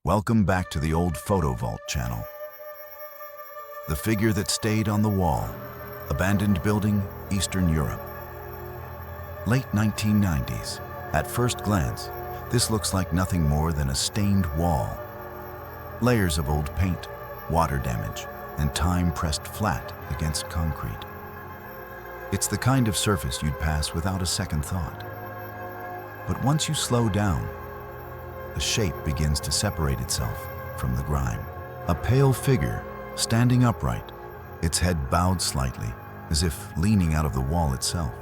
Welcome back to the Old Photo Vault channel. The figure that stayed on the wall, abandoned building, Eastern Europe. Late 1990s. At first glance, this looks like nothing more than a stained wall. Layers of old paint, water damage, and time pressed flat against concrete. It's the kind of surface you'd pass without a second thought. But once you slow down, the shape begins to separate itself from the grime. A pale figure standing upright, its head bowed slightly, as if leaning out of the wall itself.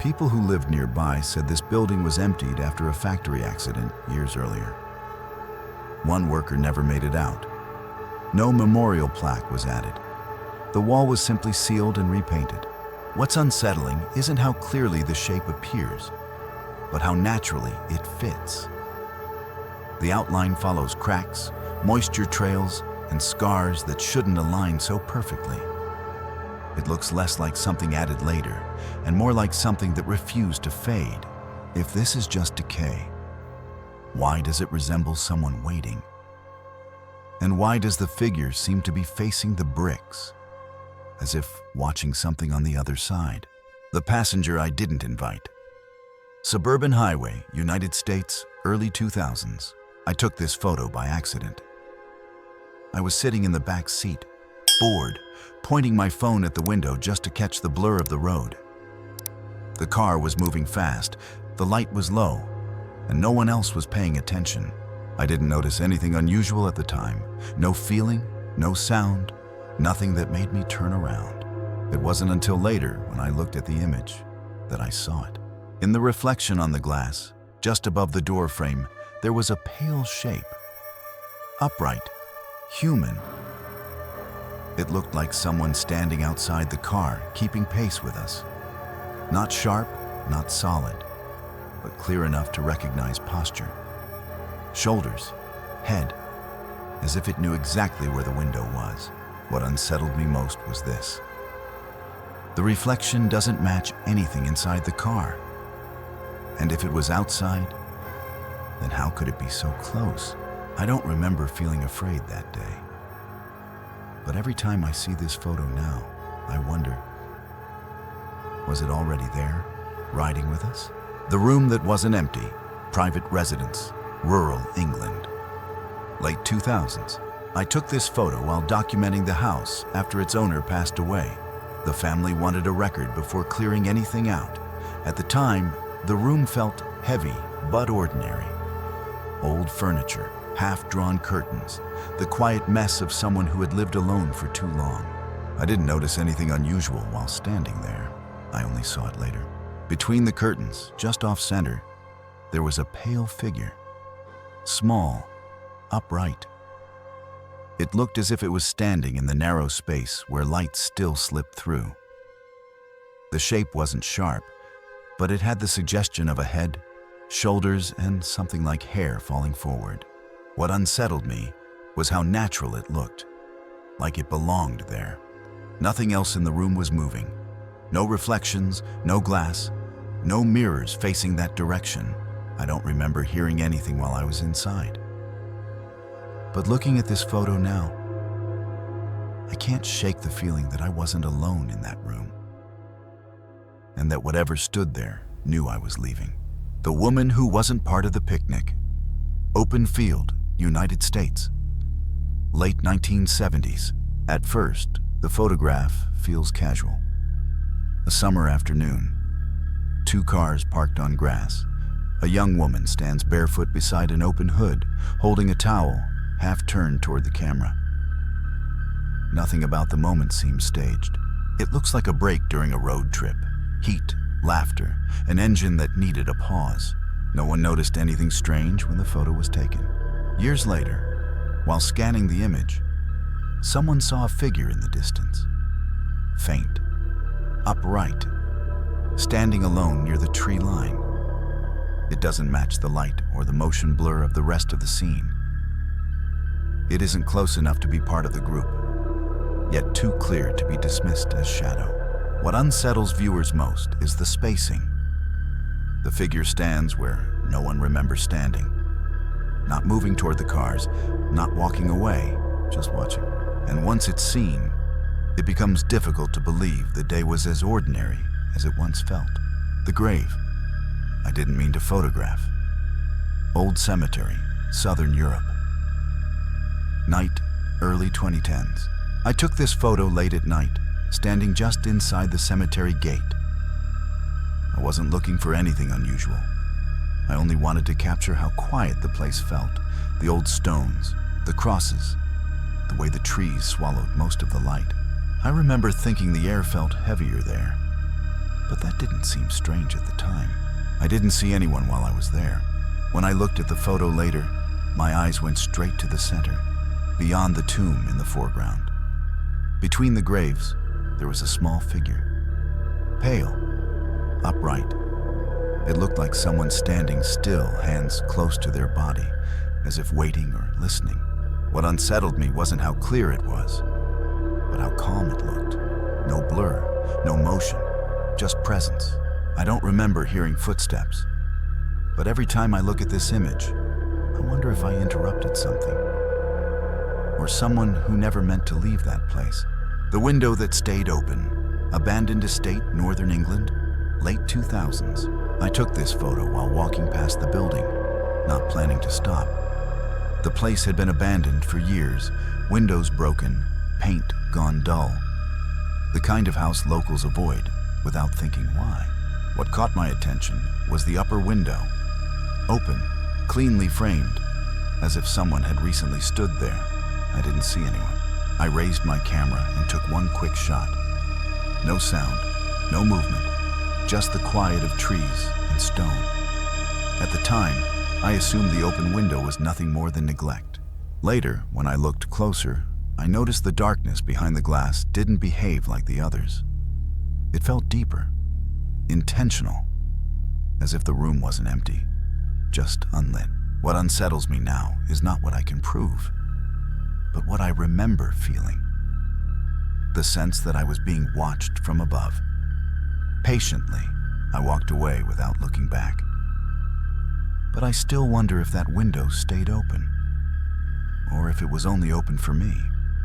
People who lived nearby said this building was emptied after a factory accident years earlier. One worker never made it out. No memorial plaque was added. The wall was simply sealed and repainted. What's unsettling isn't how clearly the shape appears, but how naturally it fits. The outline follows cracks, moisture trails, and scars that shouldn't align so perfectly. It looks less like something added later, and more like something that refused to fade. If this is just decay, why does it resemble someone waiting? And why does the figure seem to be facing the bricks, as if watching something on the other side? The passenger I didn't invite. Suburban highway, United States, early 2000s. I took this photo by accident. I was sitting in the back seat, bored, pointing my phone at the window just to catch the blur of the road. The car was moving fast, the light was low, and no one else was paying attention. I didn't notice anything unusual at the time. No feeling, no sound, nothing that made me turn around. It wasn't until later, when I looked at the image, that I saw it. In the reflection on the glass, just above the door frame, there was a pale shape. Upright, human. It looked like someone standing outside the car, keeping pace with us. Not sharp, not solid, but clear enough to recognize posture. Shoulders, head, as if it knew exactly where the window was. What unsettled me most was this. The reflection doesn't match anything inside the car. And if it was outside, then how could it be so close? I don't remember feeling afraid that day. But every time I see this photo now, I wonder, was it already there, riding with us? The room that wasn't empty, private residence, rural England. Late 2000s. I took this photo while documenting the house after its owner passed away. The family wanted a record before clearing anything out. At the time, the room felt heavy but ordinary. Old furniture, half-drawn curtains, the quiet mess of someone who had lived alone for too long. I didn't notice anything unusual while standing there. I only saw it later. Between the curtains, just off-center, there was a pale figure. Small, upright. It looked as if it was standing in the narrow space where light still slipped through. The shape wasn't sharp, but it had the suggestion of a head, shoulders, and something like hair falling forward. What unsettled me was how natural it looked, like it belonged there. Nothing else in the room was moving. No reflections, no glass, no mirrors facing that direction. I don't remember hearing anything while I was inside. But looking at this photo now, I can't shake the feeling that I wasn't alone in that room, and that whatever stood there knew I was leaving. The woman who wasn't part of the picnic. Open field, United States. Late 1970s. At first, the photograph feels casual. A summer afternoon. 2 cars parked on grass. A young woman stands barefoot beside an open hood, holding a towel, half turned toward the camera. Nothing about the moment seems staged. It looks like a break during a road trip. Heat, laughter, an engine that needed a pause. No one noticed anything strange when the photo was taken. Years later, while scanning the image, someone saw a figure in the distance. Faint, upright, standing alone near the tree line. It doesn't match the light or the motion blur of the rest of the scene. It isn't close enough to be part of the group, yet too clear to be dismissed as shadow. What unsettles viewers most is the spacing. The figure stands where no one remembers standing. not moving toward the cars, not walking away, just watching. And once it's seen, it becomes difficult to believe the day was as ordinary as it once felt. The grave. I didn't mean to photograph. Old cemetery, Southern Europe. Night, early 2010s. I took this photo late at night, standing just inside the cemetery gate. I wasn't looking for anything unusual. I only wanted to capture how quiet the place felt. The old stones, the crosses, the way the trees swallowed most of the light. I remember thinking the air felt heavier there, but that didn't seem strange at the time. I didn't see anyone while I was there. When I looked at the photo later, my eyes went straight to the center, beyond the tomb in the foreground. Between the graves, there was a small figure. Pale, upright. It looked like someone standing still, hands close to their body, as if waiting or listening. What unsettled me wasn't how clear it was, but how calm it looked. No blur, no motion, just presence. I don't remember hearing footsteps, but every time I look at this image, I wonder if I interrupted something, or someone who never meant to leave that place. The window that stayed open, abandoned estate, Northern England, late 2000s. I took this photo while walking past the building, not planning to stop. The place had been abandoned for years, windows broken, paint gone dull. The kind of house locals avoid without thinking why. What caught my attention was the upper window, open, cleanly framed, as if someone had recently stood there. I didn't see anyone. I raised my camera and took one quick shot. No sound, no movement, just the quiet of trees and stone. At the time, I assumed the open window was nothing more than neglect. Later, when I looked closer, I noticed the darkness behind the glass didn't behave like the others. It felt deeper, intentional, as if the room wasn't empty, just unlit. What unsettles me now is not what I can prove, but what I remember feeling. The sense that I was being watched from above. Patiently, I walked away without looking back. But I still wonder if that window stayed open, or if it was only open for me.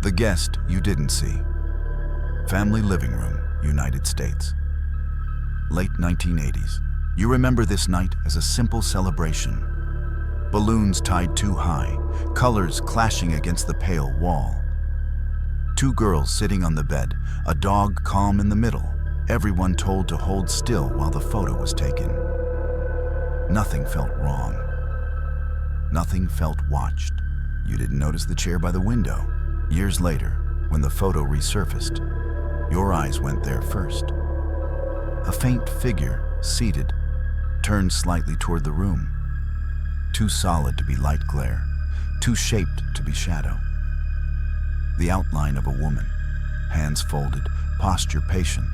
The guest you didn't see. Family living room, United States. Late 1980s. You remember this night as a simple celebration. Balloons tied too high, colors clashing against the pale wall. Two girls sitting on the bed, a dog calm in the middle, everyone told to hold still while the photo was taken. Nothing felt wrong. Nothing felt watched. You didn't notice the chair by the window. Years later, when the photo resurfaced, your eyes went there first. A faint figure, seated, turned slightly toward the room. Too solid to be light glare, too shaped to be shadow. The outline of a woman, hands folded, posture patient,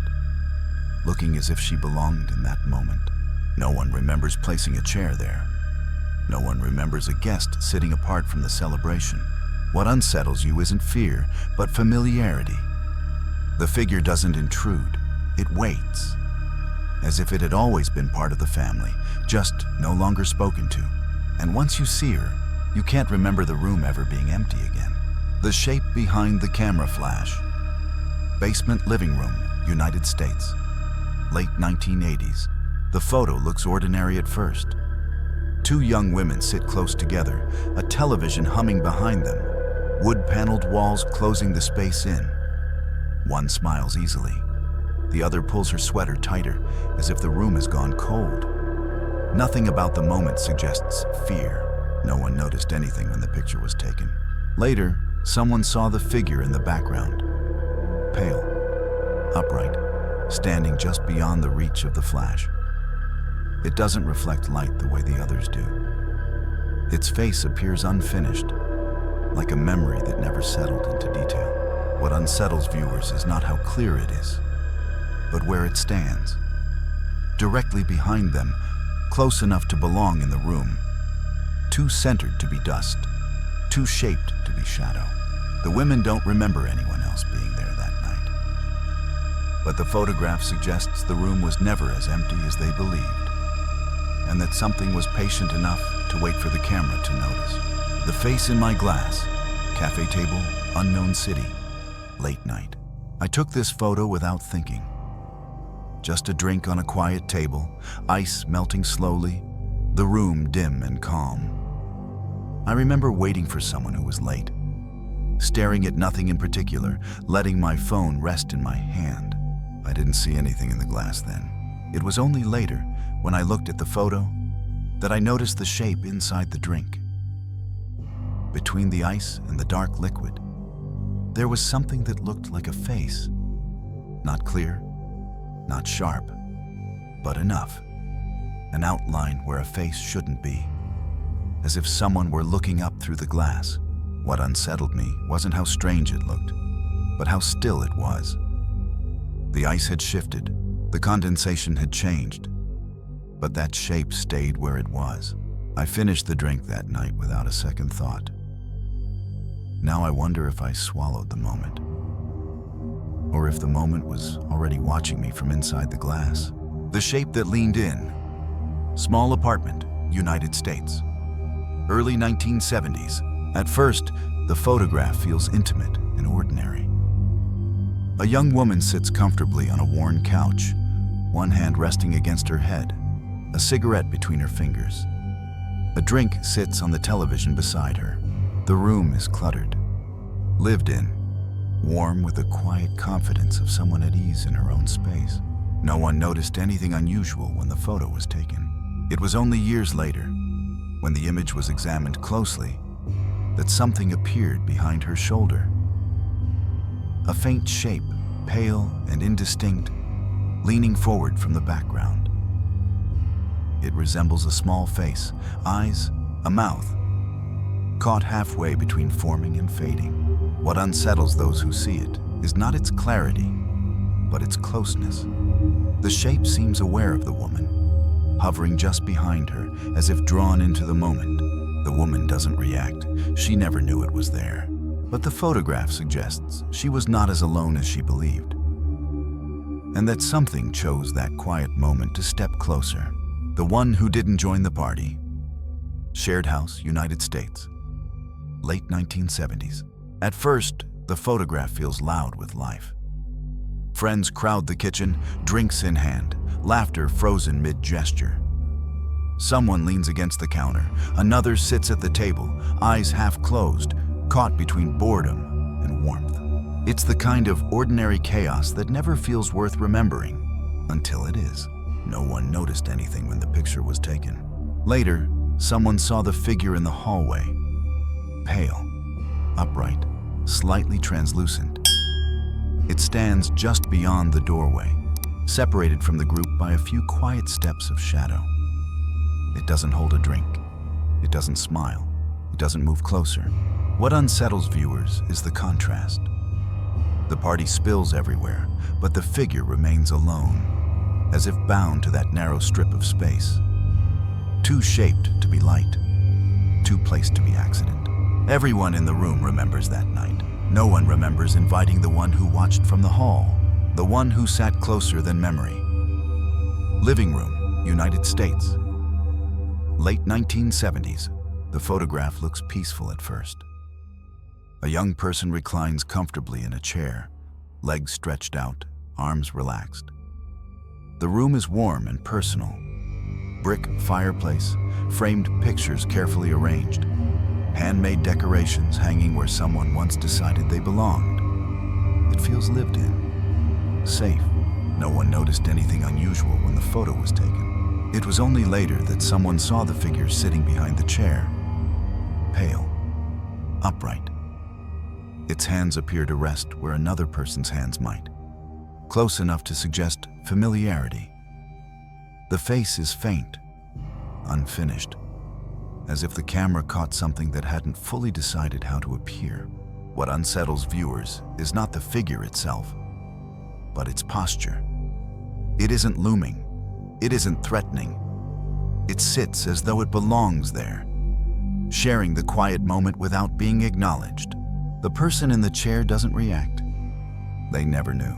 looking as if she belonged in that moment. No one remembers placing a chair there. No one remembers a guest sitting apart from the celebration. What unsettles you isn't fear, but familiarity. The figure doesn't intrude, it waits, as if it had always been part of the family, just no longer spoken to. And once you see her, you can't remember the room ever being empty again. The shape behind the camera flash. Basement living room, United States. Late 1980s. The photo looks ordinary at first. Two young women sit close together, a television humming behind them, wood-paneled walls closing the space in. One smiles easily. The other pulls her sweater tighter, as if the room has gone cold. Nothing about the moment suggests fear. No one noticed anything when the picture was taken. Later, someone saw the figure in the background. Pale, upright, standing just beyond the reach of the flash. It doesn't reflect light the way the others do. Its face appears unfinished, like a memory that never settled into detail. What unsettles viewers is not how clear it is, but where it stands. Directly behind them, close enough to belong in the room, too centered to be dust, too shaped to be shadow. The women don't remember anyone else being there that night. But the photograph suggests the room was never as empty as they believed, and that something was patient enough to wait for the camera to notice. The face in my glass, cafe table, unknown city, late night. I took this photo without thinking. Just a drink on a quiet table, ice melting slowly, the room dim and calm. I remember waiting for someone who was late, staring at nothing in particular, letting my phone rest in my hand. I didn't see anything in the glass then. It was only later, when I looked at the photo, that I noticed the shape inside the drink. Between the ice and the dark liquid, there was something that looked like a face. Not clear, not sharp, but enough. An outline where a face shouldn't be, as if someone were looking up through the glass. What unsettled me wasn't how strange it looked, but how still it was. The ice had shifted, the condensation had changed, but that shape stayed where it was. I finished the drink that night without a second thought. Now I wonder if I swallowed the moment, or if the moment was already watching me from inside the glass. The shape that leaned in. Small apartment, United States. Early 1970s. At first, the photograph feels intimate and ordinary. A young woman sits comfortably on a worn couch, one hand resting against her head, a cigarette between her fingers. A drink sits on the television beside her. The room is cluttered, lived in, warm with the quiet confidence of someone at ease in her own space. No one noticed anything unusual when the photo was taken. It was only years later, when the image was examined closely, that something appeared behind her shoulder. A faint shape, pale and indistinct, leaning forward from the background. It resembles a small face, eyes, a mouth, caught halfway between forming and fading. What unsettles those who see it is not its clarity, but its closeness. The shape seems aware of the woman, hovering just behind her, as if drawn into the moment. The woman doesn't react. She never knew it was there. But the photograph suggests she was not as alone as she believed, and that something chose that quiet moment to step closer. The one who didn't join the party. Shared house, United States. Late 1970s. At first, the photograph feels loud with life. Friends crowd the kitchen, drinks in hand, laughter frozen mid-gesture. Someone leans against the counter. Another sits at the table, eyes half closed, caught between boredom and warmth. It's the kind of ordinary chaos that never feels worth remembering, until it is. No one noticed anything when the picture was taken. Later, someone saw the figure in the hallway. Pale, upright, slightly translucent. It stands just beyond the doorway, separated from the group by a few quiet steps of shadow. It doesn't hold a drink. It doesn't smile. It doesn't move closer. What unsettles viewers is the contrast. The party spills everywhere, but the figure remains alone, as if bound to that narrow strip of space. Too shaped to be light, too placed to be accident. Everyone in the room remembers that night. No one remembers inviting the one who watched from the hall, the one who sat closer than memory. Living room, United States. Late 1970s. The photograph looks peaceful at first. A young person reclines comfortably in a chair, legs stretched out, arms relaxed. The room is warm and personal. Brick fireplace, framed pictures carefully arranged, handmade decorations hanging where someone once decided they belonged. It feels lived in, safe. No one noticed anything unusual when the photo was taken. It was only later that someone saw the figure sitting behind the chair, pale, upright. Its hands appear to rest where another person's hands might, close enough to suggest familiarity. The face is faint, unfinished, as if the camera caught something that hadn't fully decided how to appear. What unsettles viewers is not the figure itself, but its posture. It isn't looming, it isn't threatening. It sits as though it belongs there, sharing the quiet moment without being acknowledged. The person in the chair doesn't react. They never knew.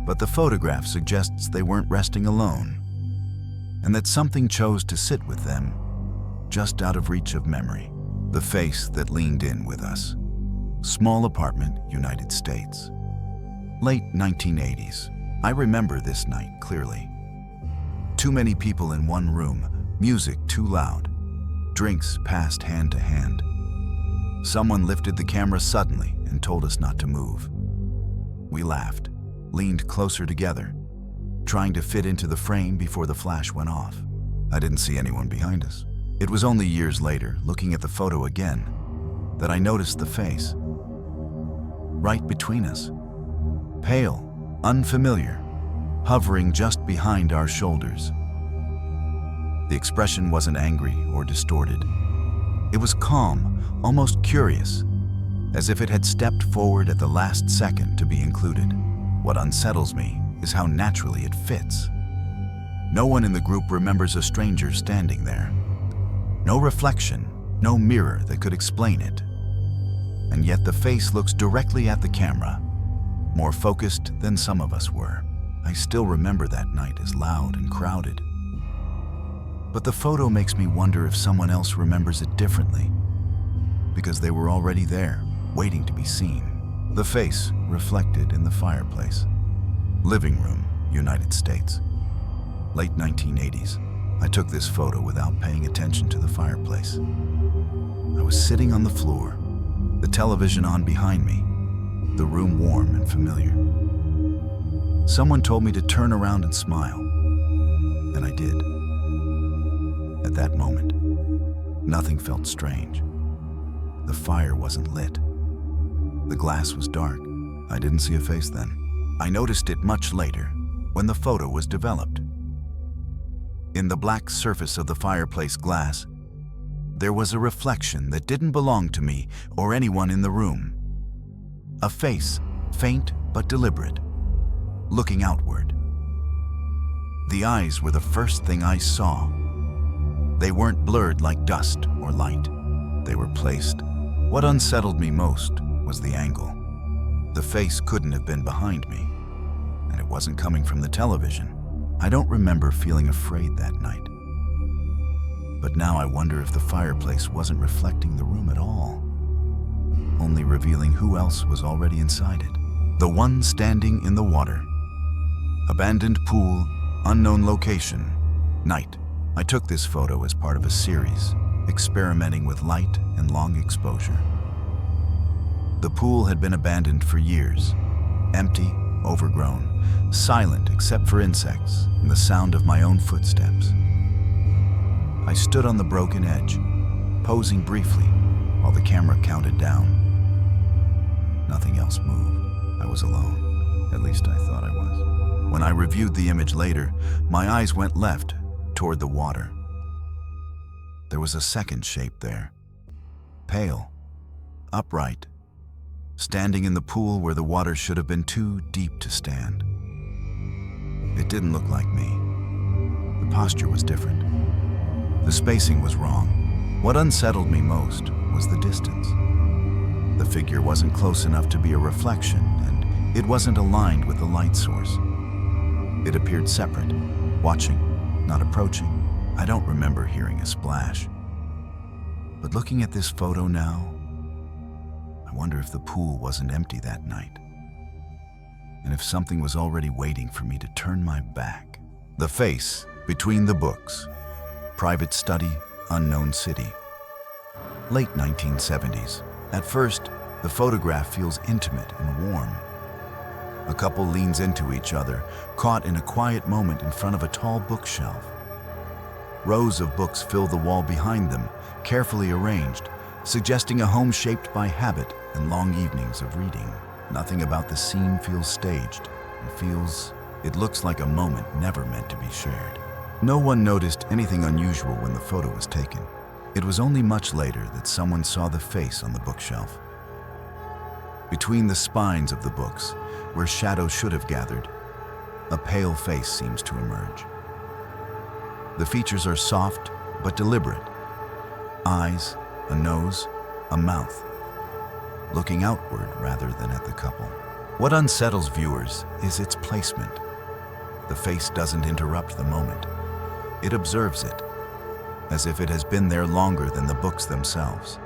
But the photograph suggests they weren't resting alone, and that something chose to sit with them just out of reach of memory. The face that leaned in with us. Small apartment, United States. Late 1980s. I remember this night clearly. Too many people in one room, music too loud. Drinks passed hand to hand. Someone lifted the camera suddenly and told us not to move. We laughed, leaned closer together, trying to fit into the frame before the flash went off. I didn't see anyone behind us. It was only years later, looking at the photo again, that I noticed the face. Right between us. Pale, unfamiliar, hovering just behind our shoulders. The expression wasn't angry or distorted. It was calm, almost curious, as if it had stepped forward at the last second to be included. What unsettles me is how naturally it fits. No one in the group remembers a stranger standing there. No reflection, no mirror that could explain it. And yet the face looks directly at the camera, more focused than some of us were. I still remember that night as loud and crowded. But the photo makes me wonder if someone else remembers it differently, because they were already there, waiting to be seen. The face reflected in the fireplace. Living room, United States. Late 1980s. I took this photo without paying attention to the fireplace. I was sitting on the floor, the television on behind me, the room warm and familiar. Someone told me to turn around and smile, and I did. At that moment, nothing felt strange. The fire wasn't lit. The glass was dark. I didn't see a face then. I noticed it much later, when the photo was developed. In the black surface of the fireplace glass, there was a reflection that didn't belong to me or anyone in the room. A face, faint but deliberate, looking outward. The eyes were the first thing I saw. They weren't blurred like dust or light. They were placed. What unsettled me most was the angle. The face couldn't have been behind me, and it wasn't coming from the television. I don't remember feeling afraid that night. But now I wonder if the fireplace wasn't reflecting the room at all, only revealing who else was already inside it. The one standing in the water. Abandoned pool, unknown location, night. I took this photo as part of a series, experimenting with light and long exposure. The pool had been abandoned for years, empty, overgrown, silent except for insects and the sound of my own footsteps. I stood on the broken edge, posing briefly while the camera counted down. Nothing else moved. I was alone. At least I thought I was. When I reviewed the image later, my eyes went left toward the water. There was a second shape there. Pale, upright, standing in the pool where the water should have been too deep to stand. It didn't look like me. The posture was different. The spacing was wrong. What unsettled me most was the distance. The figure wasn't close enough to be a reflection, and it wasn't aligned with the light source. It appeared separate, watching, not approaching. I don't remember hearing a splash. But looking at this photo now, I wonder if the pool wasn't empty that night, and if something was already waiting for me to turn my back. The face between the books. Private study, unknown city. Late 1970s. At first, the photograph feels intimate and warm. A couple leans into each other, caught in a quiet moment in front of a tall bookshelf. Rows of books fill the wall behind them, carefully arranged, suggesting a home shaped by habit and long evenings of reading. Nothing about the scene feels staged. It looks like a moment never meant to be shared. No one noticed anything unusual when the photo was taken. It was only much later that someone saw the face on the bookshelf. Between the spines of the books, where shadows should have gathered, a pale face seems to emerge. The features are soft but deliberate. Eyes, a nose, a mouth, looking outward rather than at the couple. What unsettles viewers is its placement. The face doesn't interrupt the moment. It observes it, as if it has been there longer than the books themselves,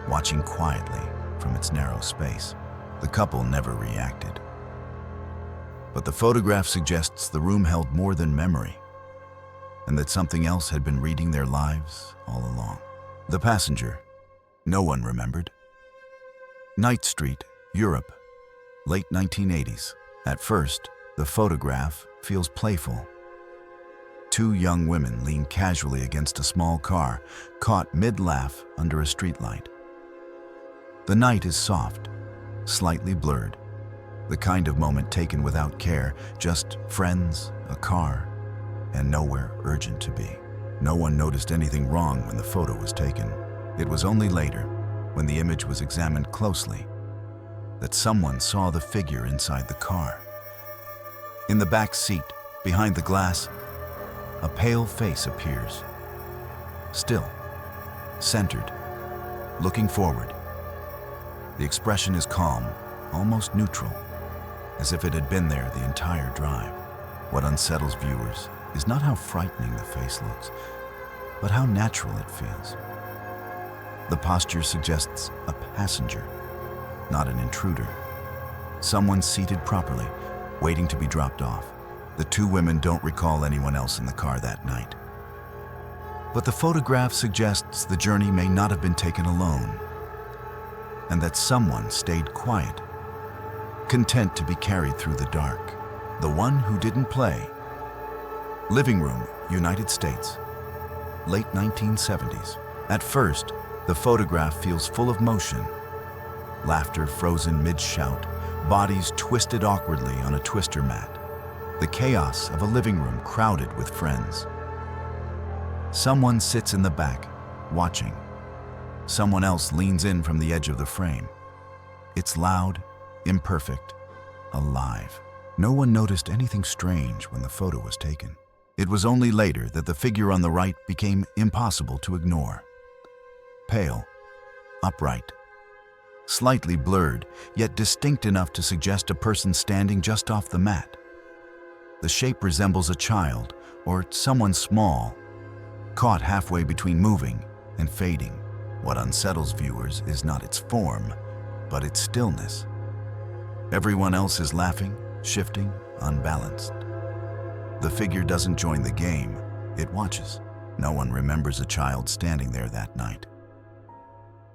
watching quietly from its narrow space. The couple never reacted. But the photograph suggests the room held more than memory, and that something else had been reading their lives all along. The passenger. No one remembered. Night Street, Europe, late 1980s. At first, the photograph feels playful. Two young women lean casually against a small car, caught mid-laugh under a streetlight. The night is soft, slightly blurred, the kind of moment taken without care, just friends, a car, and nowhere urgent to be. No one noticed anything wrong when the photo was taken. It was only later, when the image was examined closely, that someone saw the figure inside the car. In the back seat, behind the glass, a pale face appears. Still, centered, looking forward. The expression is calm, almost neutral, as if it had been there the entire drive. What unsettles viewers is not how frightening the face looks, but how natural it feels. The posture suggests a passenger, not an intruder. Someone seated properly, waiting to be dropped off. The two women don't recall anyone else in the car that night. But the photograph suggests the journey may not have been taken alone, and that someone stayed quiet, content to be carried through the dark. The one who didn't play. Living room, United States, late 1970s. At first, the photograph feels full of motion. Laughter frozen mid-shout, bodies twisted awkwardly on a twister mat. The chaos of a living room crowded with friends. Someone sits in the back, watching. Someone else leans in from the edge of the frame. It's loud, imperfect, alive. No one noticed anything strange when the photo was taken. It was only later that the figure on the right became impossible to ignore. Pale, upright, slightly blurred, yet distinct enough to suggest a person standing just off the mat. The shape resembles a child or someone small, caught halfway between moving and fading. What unsettles viewers is not its form, but its stillness. Everyone else is laughing, shifting, unbalanced. The figure doesn't join the game, it watches. No one remembers a child standing there that night.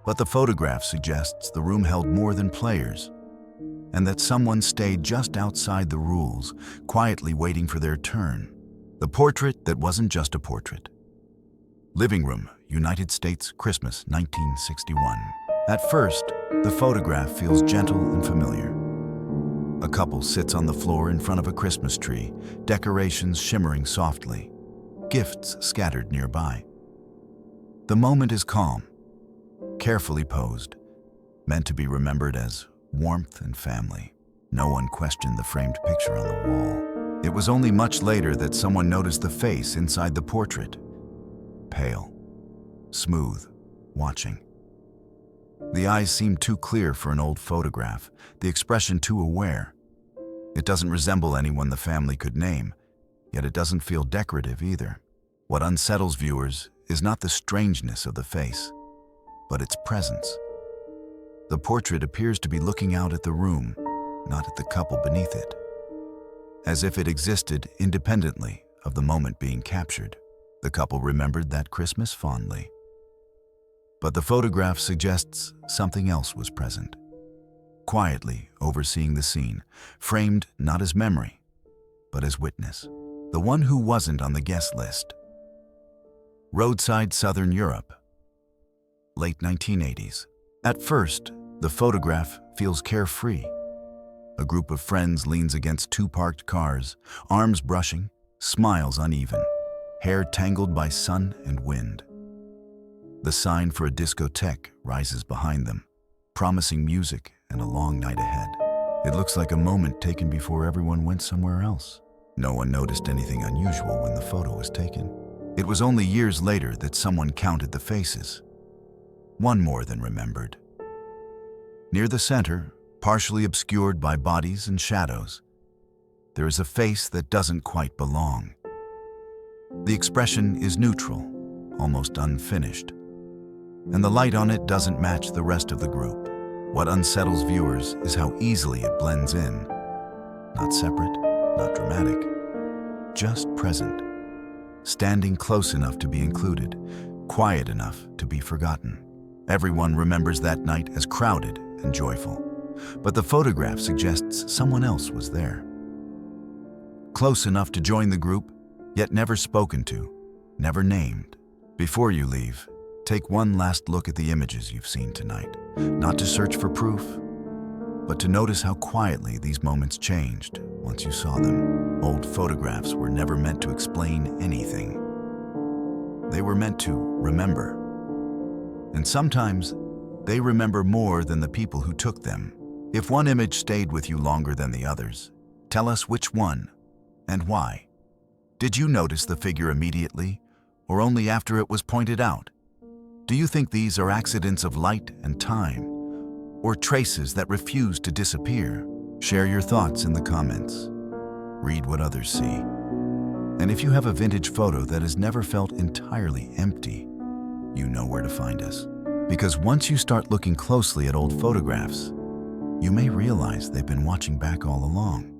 But the photograph suggests the room held more than players, and that someone stayed just outside the rules, quietly waiting for their turn. The portrait that wasn't just a portrait. Living room, United States, Christmas, 1961. At first, the photograph feels gentle and familiar. A couple sits on the floor in front of a Christmas tree, decorations shimmering softly, gifts scattered nearby. The moment is calm, carefully posed, meant to be remembered as warmth and family. No one questioned the framed picture on the wall. It was only much later that someone noticed the face inside the portrait. Pale, smooth, watching. The eyes seem too clear for an old photograph, the expression too aware. It doesn't resemble anyone the family could name, yet it doesn't feel decorative either. What unsettles viewers is not the strangeness of the face, but its presence. The portrait appears to be looking out at the room, not at the couple beneath it, as if it existed independently of the moment being captured. The couple remembered that Christmas fondly. But the photograph suggests something else was present, quietly overseeing the scene, framed not as memory, but as witness. The one who wasn't on the guest list. Roadside, Southern Europe, late 1980s. At first, the photograph feels carefree. A group of friends leans against two parked cars, arms brushing, smiles uneven, hair tangled by sun and wind. The sign for a discotheque rises behind them, promising music and a long night ahead. It looks like a moment taken before everyone went somewhere else. No one noticed anything unusual when the photo was taken. It was only years later that someone counted the faces. One more than remembered. Near the center, partially obscured by bodies and shadows, there is a face that doesn't quite belong. The expression is neutral, almost unfinished. And the light on it doesn't match the rest of the group. What unsettles viewers is how easily it blends in. Not separate, not dramatic, just present. Standing close enough to be included, quiet enough to be forgotten. Everyone remembers that night as crowded and joyful, but the photograph suggests someone else was there. Close enough to join the group, yet never spoken to, never named. Before you leave, take one last look at the images you've seen tonight, not to search for proof, but to notice how quietly these moments changed once you saw them. Old photographs were never meant to explain anything. They were meant to remember. And sometimes, they remember more than the people who took them. If one image stayed with you longer than the others, tell us which one and why. Did you notice the figure immediately, or only after it was pointed out? Do you think these are accidents of light and time, or traces that refuse to disappear? Share your thoughts in the comments. Read what others see. And if you have a vintage photo that has never felt entirely empty, you know where to find us. Because once you start looking closely at old photographs, you may realize they've been watching back all along.